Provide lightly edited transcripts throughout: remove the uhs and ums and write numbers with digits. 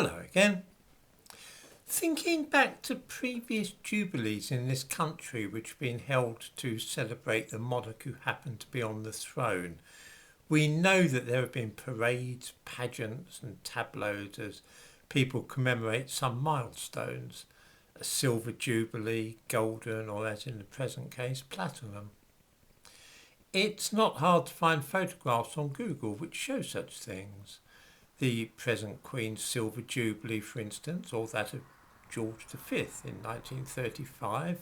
Hello again. Thinking back to previous jubilees in this country which have been held to celebrate the monarch who happened to be on the throne, we know that there have been parades, pageants and tableaus as people commemorate some milestones, a silver jubilee, golden, or as in the present case, platinum. It's not hard to find photographs on Google which show such things. The present Queen's Silver Jubilee, for instance, or that of George V in 1935,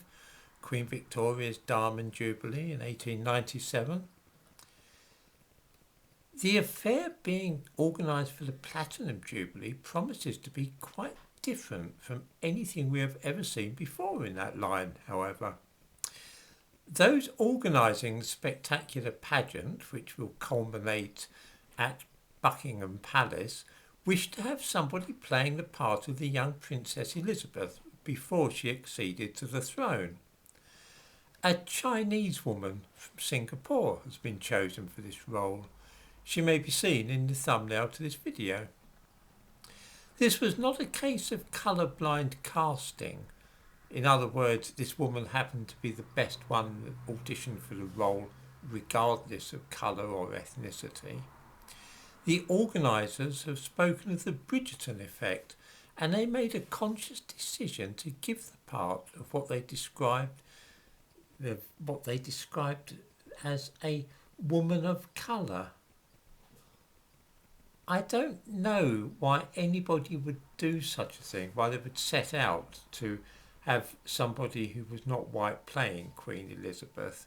Queen Victoria's Diamond Jubilee in 1897. The affair being organised for the Platinum Jubilee promises to be quite different from anything we have ever seen before in that line, however. Those organising the spectacular pageant, which will culminate at Buckingham Palace, wished to have somebody playing the part of the young Princess Elizabeth before she acceded to the throne. A Chinese woman from Singapore has been chosen for this role. She may be seen in the thumbnail to this video. This was not a case of colour-blind casting. In other words, this woman happened to be the best one that auditioned for the role regardless of colour or ethnicity. The organisers have spoken of the Bridgerton effect, and they made a conscious decision to give the part of what they described as a woman of colour. I don't know why anybody would do such a thing, why they would set out to have somebody who was not white playing Queen Elizabeth.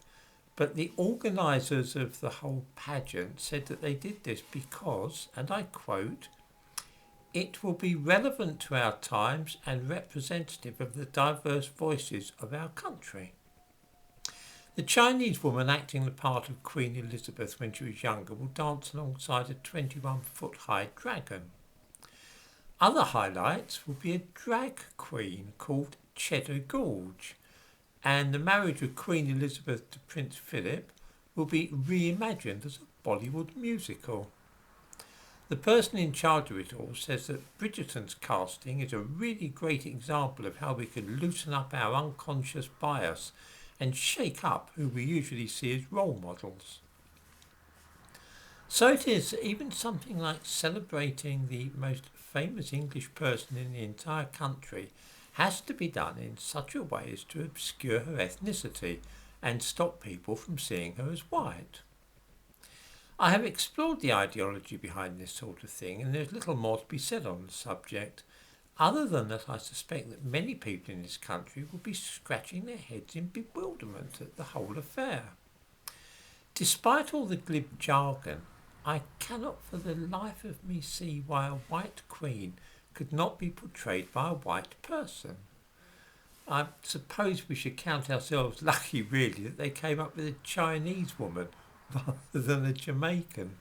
But the organisers of the whole pageant said that they did this because, and I quote, "It will be relevant to our times and representative of the diverse voices of our country." The Chinese woman acting the part of Queen Elizabeth when she was younger will dance alongside a 21-foot-high dragon. Other highlights will be a drag queen called Cheddar Gorge, and the marriage of Queen Elizabeth to Prince Philip will be reimagined as a Bollywood musical. The person in charge of it all says that Bridgerton's casting is a really great example of how we can loosen up our unconscious bias and shake up who we usually see as role models. So it is that even something like celebrating the most famous English person in the entire country has to be done in such a way as to obscure her ethnicity and stop people from seeing her as white. I have explored the ideology behind this sort of thing, and there's little more to be said on the subject, other than that I suspect that many people in this country will be scratching their heads in bewilderment at the whole affair. Despite all the glib jargon, I cannot for the life of me see why a white queen could not be portrayed by a white person. I suppose we should count ourselves lucky really that they came up with a Chinese woman rather than a Jamaican.